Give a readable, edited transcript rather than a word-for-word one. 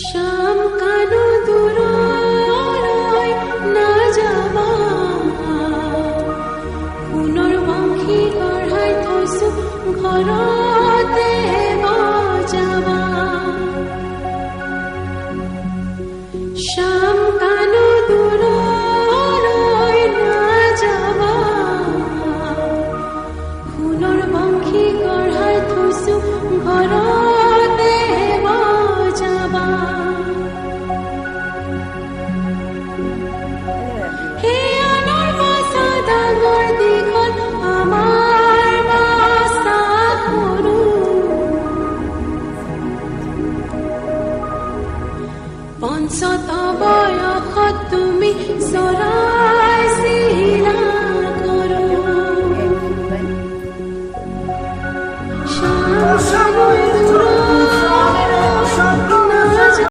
শ্যাম কানু দূৰলৈ নাযাবা, সোণৰ বংশী গঢ়াই থৈছো ঘৰতে বজাবা। শ্যাম কানু দূৰলৈ নাযাবা, সোণৰ বংশী গঢ়াই থৈছো ঘৰতে বজাবা। হিয়ানৰ বাছা ডাঙৰ দীঘল, আমাৰ বাছা সৰু। পঞ্চত বয়সত তুমি চৰা